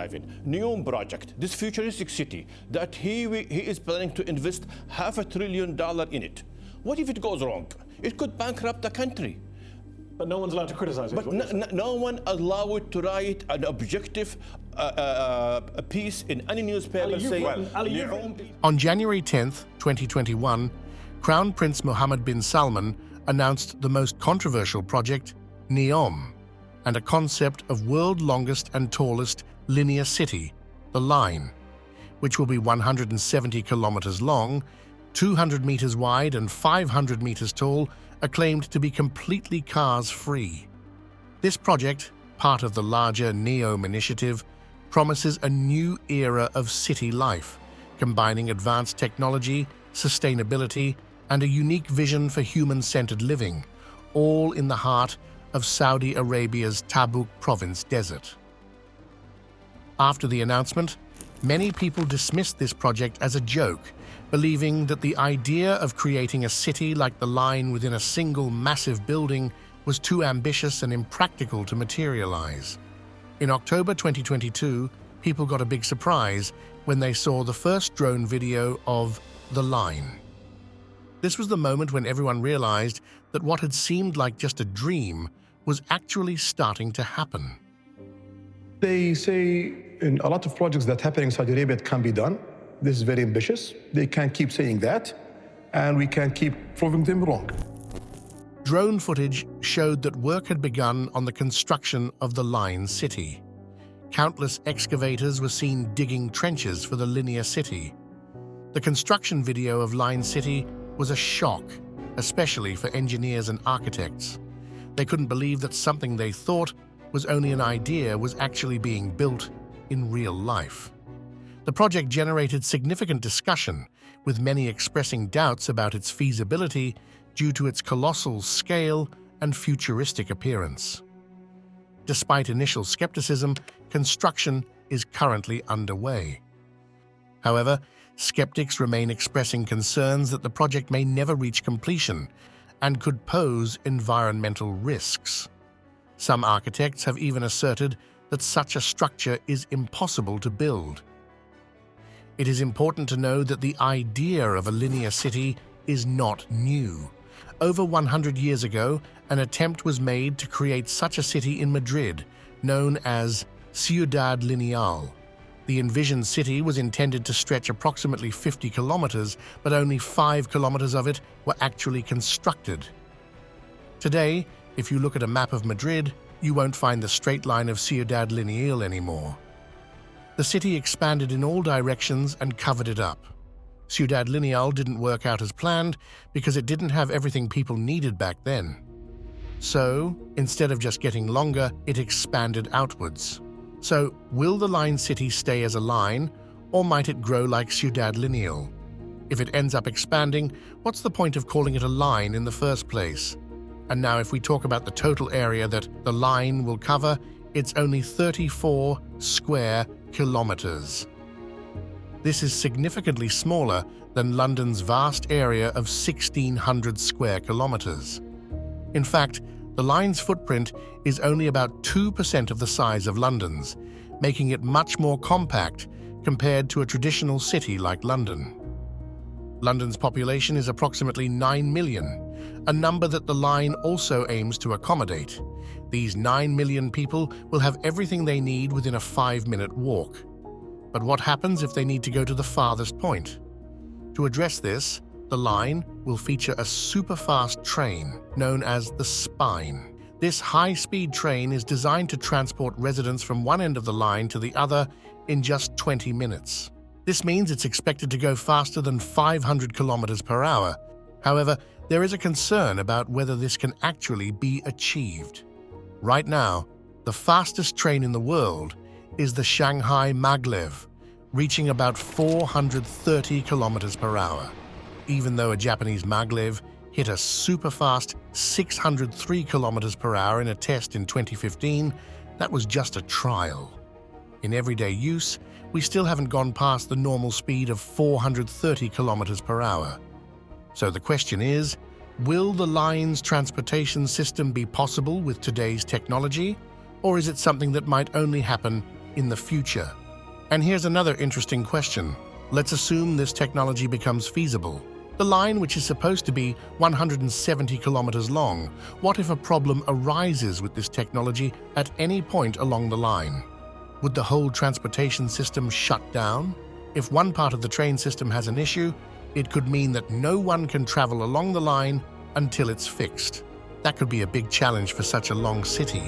skydiving. NEOM project, this futuristic city that he is planning to invest $500 billion in it. What if it goes wrong? It could bankrupt the country. But no one's allowed to criticize it. But no one allowed to write an objective piece in any newspaper saying... On January 10th, 2021, Crown Prince Mohammed bin Salman announced the most controversial project, NEOM, and a concept of world longest and tallest linear city, the Line, which will be 170 kilometers long, 200 meters wide and 500 meters tall, acclaimed to be completely cars-free. This project, part of the larger NEOM initiative, promises a new era of city life, combining advanced technology, sustainability, and a unique vision for human-centered living, all in the heart of Saudi Arabia's Tabuk province desert. After the announcement, many people dismissed this project as a joke, believing that the idea of creating a city like the Line within a single massive building was too ambitious and impractical to materialize. In October 2022, people got a big surprise when they saw the first drone video of the Line. This was the moment when everyone realized that what had seemed like just a dream was actually starting to happen. They say in a lot of projects that happen in Saudi Arabia, it can be done. This is very ambitious. They can keep saying that, and we can keep proving them wrong. Drone footage showed that work had begun on the construction of the Line city. Countless excavators were seen digging trenches for the linear city. The construction video of Line City was a shock, especially for engineers and architects. They couldn't believe that something they thought was only an idea was actually being built in real life. The project generated significant discussion, with many expressing doubts about its feasibility due to its colossal scale and futuristic appearance. Despite initial skepticism, construction is currently underway. However, skeptics remain expressing concerns that the project may never reach completion and could pose environmental risks. Some architects have even asserted that such a structure is impossible to build. It is important to know that the idea of a linear city is not new. Over 100 years ago, an attempt was made to create such a city in Madrid, known as Ciudad Lineal. The envisioned city was intended to stretch approximately 50 kilometers, but only 5 kilometers of it were actually constructed. Today, if you look at a map of Madrid, you won't find the straight line of Ciudad Lineal anymore. The city expanded in all directions and covered it up. Ciudad Lineal didn't work out as planned because it didn't have everything people needed back then. So, instead of just getting longer, it expanded outwards. So, will the Line City stay as a line, or might it grow like Ciudad Lineal? If it ends up expanding, what's the point of calling it a line in the first place? And now if we talk about the total area that the Line will cover, it's only 34 square kilometers. This is significantly smaller than London's vast area of 1,600 square kilometers. In fact, the Line's footprint is only about 2% of the size of London's, making it much more compact compared to a traditional city like London. London's population is approximately 9 million, a number that the Line also aims to accommodate. These 9 million people will have everything they need within a 5-minute walk. But what happens if they need to go to the farthest point? To address this, the Line will feature a super-fast train known as the Spine. This high-speed train is designed to transport residents from one end of the Line to the other in just 20 minutes. This means it's expected to go faster than 500 kilometers per hour. However, there is a concern about whether this can actually be achieved. Right now, the fastest train in the world is the Shanghai Maglev, reaching about 430 kilometers per hour. Even though a Japanese Maglev hit a super-fast 603 kilometers per hour in a test in 2015, that was just a trial. In everyday use, we still haven't gone past the normal speed of 430 kilometers per hour. So the question is, will the Line's transportation system be possible with today's technology, or is it something that might only happen in the future. And here's another interesting question. Let's assume this technology becomes feasible. The line, which is supposed to be 170 kilometers long, what if a problem arises with this technology at any point along the line? Would the whole transportation system shut down? If one part of the train system has an issue, it could mean that no one can travel along the line until it's fixed. That could be a big challenge for such a long city.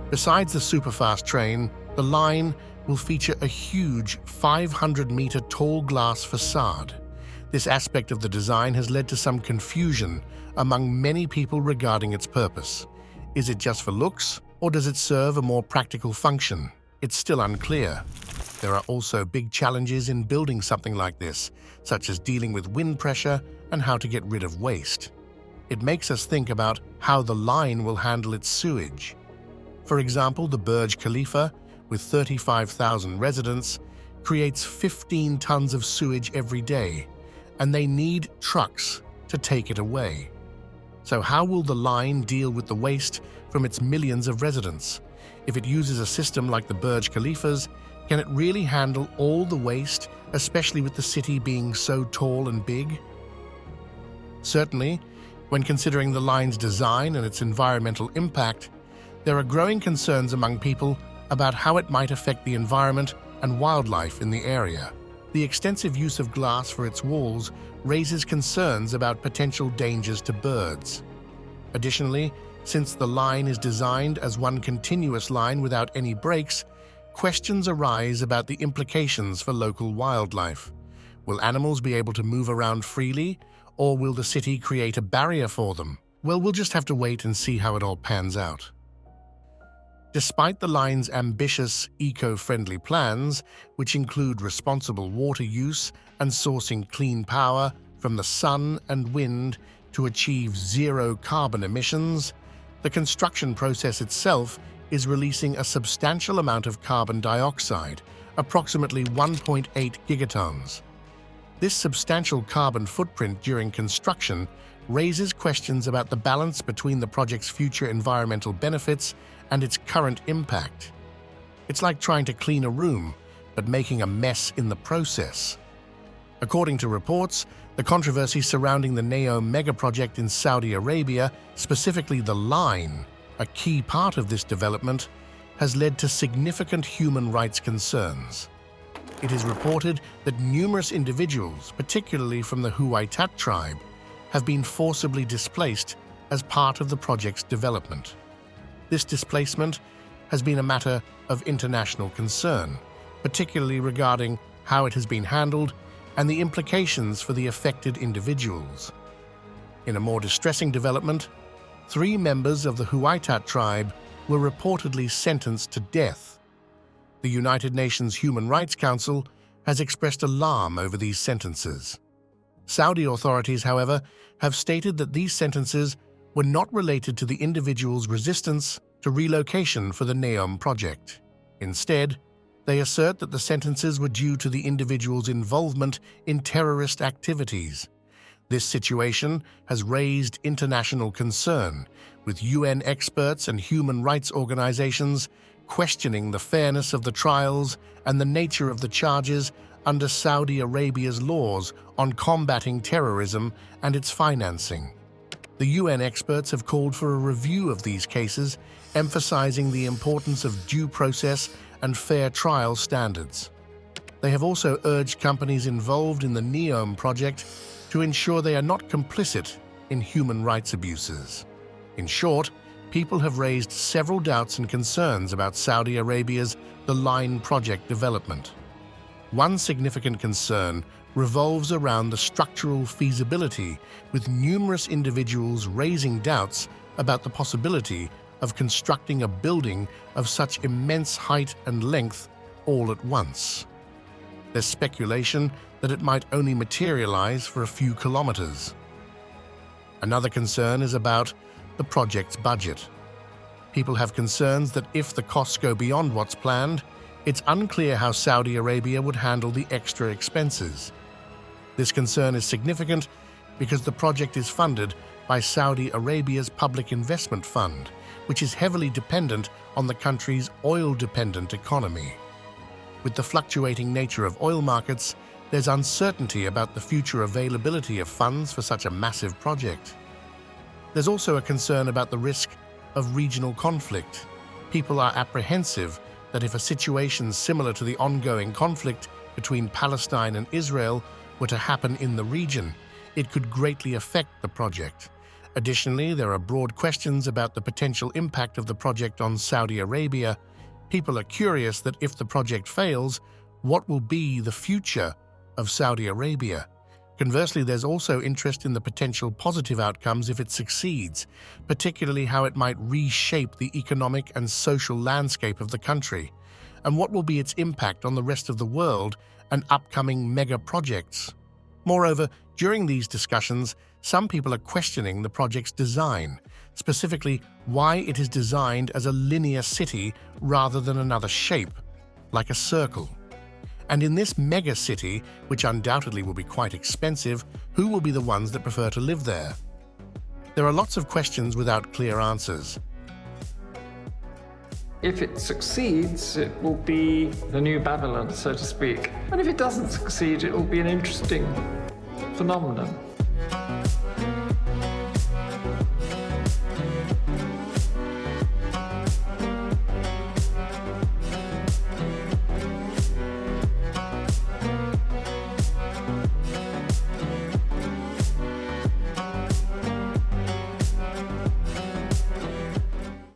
Besides the superfast train, the line will feature a huge 500-meter tall glass facade. This aspect of the design has led to some confusion among many people regarding its purpose. Is it just for looks, or does it serve a more practical function? It's still unclear. There are also big challenges in building something like this, such as dealing with wind pressure and how to get rid of waste. It makes us think about how the line will handle its sewage. For example, the Burj Khalifa, with 35,000 residents, creates 15 tons of sewage every day, and they need trucks to take it away. So how will the line deal with the waste from its millions of residents? If it uses a system like the Burj Khalifa's, can it really handle all the waste, especially with the city being so tall and big? Certainly, when considering the line's design and its environmental impact, there are growing concerns among people about how it might affect the environment and wildlife in the area. The extensive use of glass for its walls raises concerns about potential dangers to birds. Additionally, since the line is designed as one continuous line without any breaks, questions arise about the implications for local wildlife. Will animals be able to move around freely, or will the city create a barrier for them? Well, we'll just have to wait and see how it all pans out. Despite the line's ambitious, eco-friendly plans, which include responsible water use and sourcing clean power from the sun and wind to achieve zero carbon emissions, the construction process itself is releasing a substantial amount of carbon dioxide, approximately 1.8 gigatons. This substantial carbon footprint during construction raises questions about the balance between the project's future environmental benefits and its current impact. It's like trying to clean a room, but making a mess in the process. According to reports, the controversy surrounding the NEOM megaproject in Saudi Arabia, specifically the line, a key part of this development, has led to significant human rights concerns. It is reported that numerous individuals, particularly from the Huaytat tribe, have been forcibly displaced as part of the project's development. This displacement has been a matter of international concern, particularly regarding how it has been handled and the implications for the affected individuals. In a more distressing development, 3 members of the Huaytat tribe were reportedly sentenced to death. The United Nations Human Rights Council has expressed alarm over these sentences. Saudi authorities, however, have stated that these sentences were not related to the individual's resistance to relocation for the NEOM project. Instead, they assert that the sentences were due to the individual's involvement in terrorist activities. This situation has raised international concern, with UN experts and human rights organizations questioning the fairness of the trials and the nature of the charges under Saudi Arabia's laws on combating terrorism and its financing. The UN experts have called for a review of these cases, emphasizing the importance of due process and fair trial standards. They have also urged companies involved in the NEOM project to ensure they are not complicit in human rights abuses. In short, people have raised several doubts and concerns about Saudi Arabia's The Line project development. One significant concern revolves around the structural feasibility, with numerous individuals raising doubts about the possibility of constructing a building of such immense height and length all at once. There's speculation that it might only materialize for a few kilometers. Another concern is about the project's budget. People have concerns that if the costs go beyond what's planned, it's unclear how Saudi Arabia would handle the extra expenses. This concern is significant because the project is funded by Saudi Arabia's Public Investment Fund, which is heavily dependent on the country's oil-dependent economy. With the fluctuating nature of oil markets, there's uncertainty about the future availability of funds for such a massive project. There's also a concern about the risk of regional conflict. People are apprehensive that if a situation similar to the ongoing conflict between Palestine and Israel were to happen in the region, it could greatly affect the project. Additionally, there are broad questions about the potential impact of the project on Saudi Arabia. People are curious that if the project fails, what will be the future of Saudi Arabia? Conversely, there's also interest in the potential positive outcomes if it succeeds, particularly how it might reshape the economic and social landscape of the country, and what will be its impact on the rest of the world and upcoming mega projects. Moreover, during these discussions, some people are questioning the project's design, specifically why it is designed as a linear city rather than another shape, like a circle. And in this mega city, which undoubtedly will be quite expensive, who will be the ones that prefer to live there? There are lots of questions without clear answers. If it succeeds, it will be the new Babylon, so to speak. And if it doesn't succeed, it will be an interesting phenomenon.